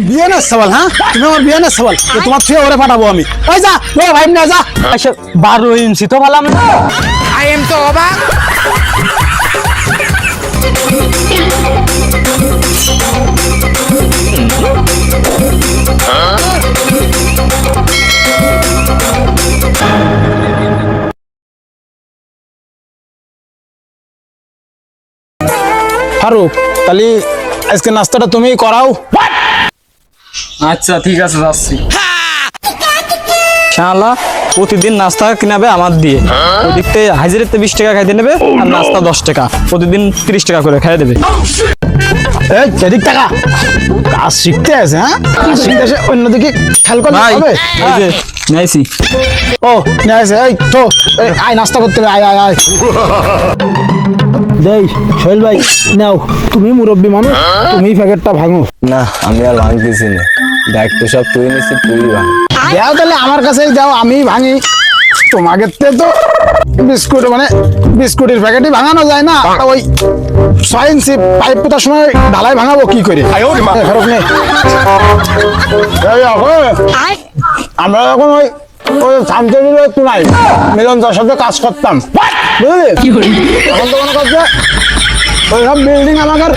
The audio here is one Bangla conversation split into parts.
বিয়ানের সওয়াল, হ্যাঁ তুমি আমার বিয়ানের সওয়াল, তোমার ছুঁয়ে ওরে পাঠাবো আমি। ওই যা ভাই না যা। 12 ইঞ্চি তো ভালাম না। আই এম তো অবাক। ফারুক, তাহলে আজকে নাস্তাটা তুমি করাও। আচ্ছা ঠিক আছে, যাচ্ছি। শালা প্রতিদিন নাস্তা কিনাবে আমার দিয়ে, ওদিক থেকে হাজিরাতে 20 টাকা খাইতে নেবে আর নাস্তা 10 টাকা, প্রতিদিন 30 টাকা করে খাইয়ে দেবে। এই যেদিক টাকা কাজ শিখতে আছে, হ্যাঁ কাজ শিখতে এসে অন্যদিকে খেয়াল করলে ভাই হবে। এই যে নাইছি। ও নিয়ে আসে, এই তো আয় নাস্তা করতে হবে, আয় আয় আয়। দেই সোহেল ভাই, নাও তুমি মুরব্বী মানুষ, তুমি প্যাকেটটা ভাঙো। না আমি আর ভাঙতেছি না, দায়িত্ব সব তুই নিচ্ছি, তুই ভাঙ। দাও তাহলে আমার কাছেই দাও, আমি ভাঙি। তোমাকে তো বিস্কুট মানে বিস্কুটের প্যাকেটই ভাঙানো যায় না, ওই 6 ইঞ্চি পাইপ পোতার সময় ঢালাই ভাঙাবো কি করে? ফেরত নে। আমরা যখন ওই ওই শান্তির একটু নাই মিলন যার সাথে কাজ করতাম, বুঝলি, এখন তো মনে করছে ওই সব বিল্ডিং আমাদের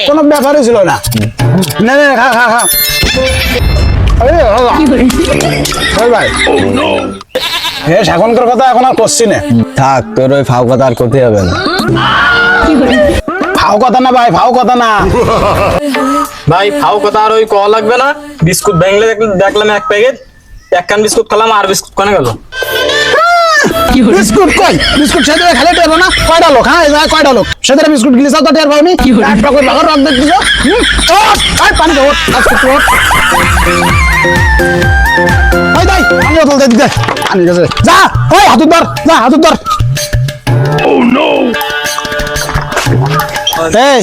কোনো ব্যাপারই ছিল না। নে নে খা খা খা। ভাই এখনকার কথা এখন আর করছি না। থাক, তোর ওই ফাও কথা আর করতে হবে না। ফাও কথা না ভাই, ফাও কথা না ভাই ফাও কথা আর ওই কল লাগবে না। বিস্কুট ভেঙলে দেখলাম এক প্যাকেট, এক কান বিস্কুট খেলাম, আর বিস্কুট কোনে গেল? বিস্কুট কই? বিস্কুট সেদিন খেলে টেরবো না? কয়টা লোক, হ্যাঁ কয়টা লোক সেদিন বিস্কুট গিলিস তো টের পাওনি? একটা করে ভাগর রক দেখছিস? পানি দেবো আমি তুলতে দিতে পানি গেছে। যা ওই হাতুর ধর, যা হাতুর ধর। এই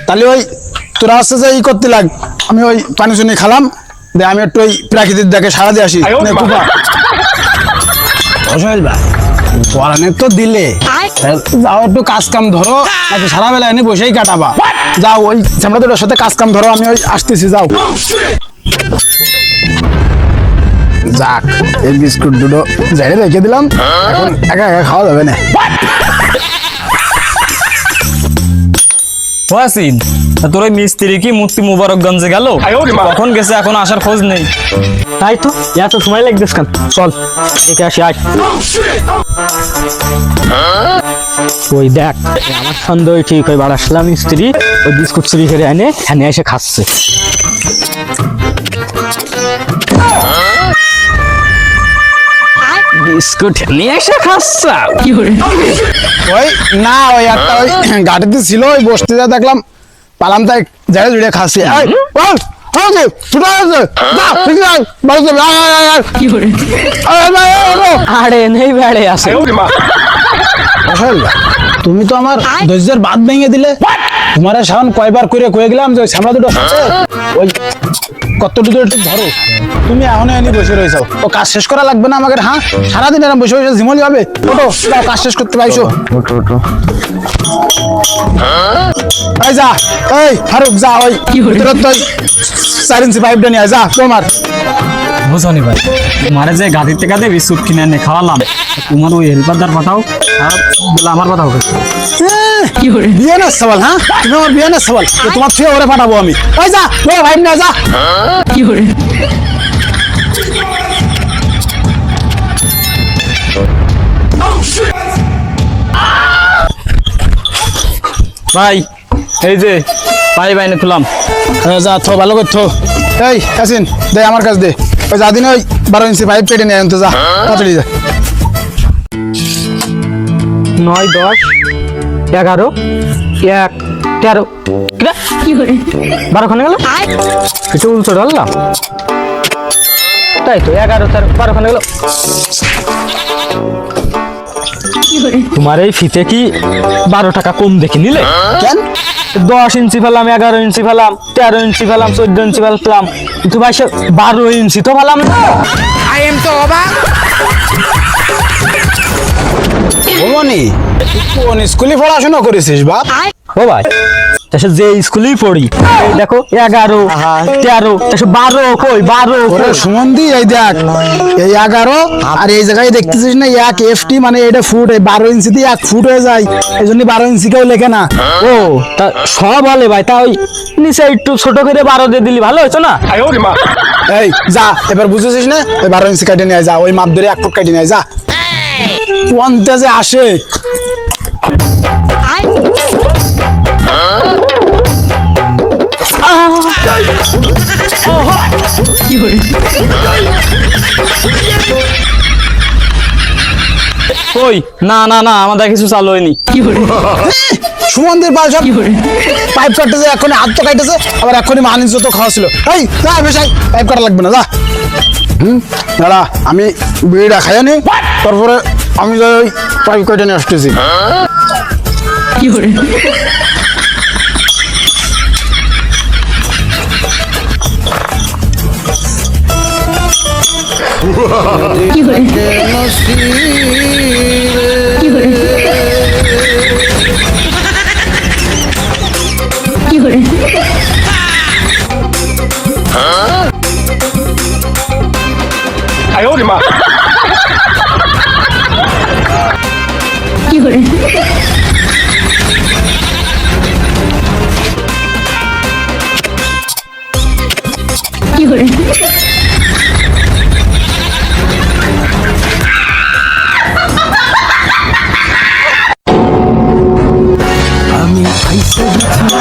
তাহলে ওই তোরা আসছে যে ই করতে লাগ, আমি ওই পানি শুনি খালাম দে, আমি একটু ওই প্রাকৃতিক দেখে সারা দিয়ে আসি। সোহেল ভাই পড়ানে তো দিলে, যাও একটু কাজ কাম ধরো, নাকি সারা বেলা এনে বসেই কাটাবা? যাও ওই আমরা তোর সাথে কাজ কাম ধরো, আমি ওই আসতেছি, যাও। যাক এই বিস্কুট দুটো যাই রেখে দিলাম, এখন একা একা খাওয়া যাবে না। ওয়াসিন, তোর ওই মিস্ত্রি কি মূর্তি মুবারকগঞ্জে গেল? কখন গেছে, এখন আসার খোঁজ নেই। তাই তো এত সময় লাগতেছ কেন? চল দেখে আসি। আয় ওই দেখ, আমার সন্দেহ ঠিক, ওই বাড়াসলাম মিস্ত্রি ওই বিস্কুট চুরি করে এনে এনে এসে খাচ্ছে। বিস্কুট নিয়ে এসে খাচ্ছা কি করে? ওই না ওই একটা ওই গাড়িতে ছিল, ওই বসতে যা দেখলাম পালাম, তাই ঝেড়ে ঝুড়ে খাচ্ছি। আরে নেই বেড়ে আসে। তুমি তো আমার ধৈর্যের বাঁধ ভেঙে দিলে। তোমার সামন কয়বার করে কয়ে গেলাম যে ওই সামলা দুটো ওই কত দুটো একটু ধরো, তুমি এখনো এনে বসে রয়েছো। ও কাজ শেষ করা লাগবে না আমাদের? হ্যাঁ সারাদিন এরকম বসে বসে ঝিমলি হবে? ওটো কাজ শেষ করতে পাইছো। এই যা, এই ফারুক যা, ওই ভিতরে তো 4 ইঞ্চি পাইপটা নিয়ে যা তোমার। বুঝনি ভাই, মারে যে গাড়ির থেকে বিস্কুট কিনে এনে খাওয়ালাম, তোমার ওই হেল্পারদার পাঠাও, আমার পাঠাও। বিয়ানের সওয়াল, হ্যাঁ তুমি আমার বিয়ানের সওয়াল, তোমার ছুঁয়ে ওরে পাঠাবো আমি। ওই যা ভাই না যা। কি করে ভাই, এই যে পাই বাইনে তুলাম। যা থো, ভালো করে থো। এই কাসিন দে আমার কাছে দে, ওই যা দিন ওই 12 ইঞ্চি পাইপ কেটে নিয়ে আনতে যা, তাড়াতাড়ি যা। 9, 10, 11, 1, 13 কি করে 12 খানে গেল? একটু উল্টো ঢাললাম, তাই তো 11, 13, 12 খানে গেল। তোমার এই ফিতে কি 12 টাকা কম দেখে নিলে? কেন? 10 ইঞ্চি ফেলাম, 11 ইঞ্চি ফেলাম, 13 ইঞ্চি ফেলাম, 14 ইঞ্চি ফেলাম, কিন্তু ভাই 12 ইঞ্চি তো ফেলাম না। আই এম তো অবাক। মনি কোন স্কুলে পড়াশোনা করেছিস বাপ? ও ভাই তাসে যে স্কুলেই পড়ি এই দেখো 11 13 তাসে 12 কই 12 ওরে সুমন্দি এই দেখ এই 11 আর এই জায়গায় দেখতেছিস না এক এফটি মানে এটা ফুট এই 12 ইঞ্চি দিয়ে 1 ফুট হয়ে যায় এই জন্য 12 ইঞ্চি কেউ লেখে না। ও তা সব বলে ভাই তা ওই নিচে একটু ছোট করে 12 দিয়ে দিলি ভালো হতো না? এই যা এবার বুঝেছিস না ওই 12 ইঞ্চি কাটে নিয়ে যা ওই মাপ ধরে 1 ফুট কাটে নিয়ে যা কোনটা যে আসে কই না না না আমাদের কিছু চালু হয়নি। সুমন্দির পাল সব পাইপ কাটতেছে এখনই হাত তো কাটতেছে আবার এখনই মানিস তো খাওয়া ছিল এই যা বেশাই পাইপ কাটা লাগবে না যা দাঁড়া আমি বিড়িটা খাইয়া নি তারপরে আমি যাই ওই পাইপ কাটে নিয়ে আসতেছি।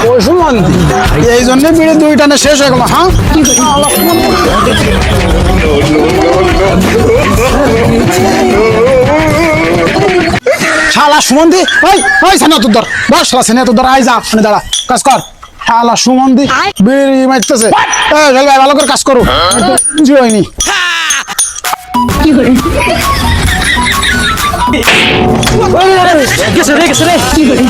ও সুমন্দি এই জন্য বিড়ি 2 টানে শেষ হয়ে গেল হ্যাঁ শালা সুমন্দি ওই ওই সেনা তোর ধর বস শালা সেনা তোর ধর আই যা মানে দাঁড়া কাজ কর শালা সুমন্দি বিড়ি মারতেছে এই চল ভাই ভালো করে কাজ করো জি হয়নি গেছে রে গেছে রে কি করি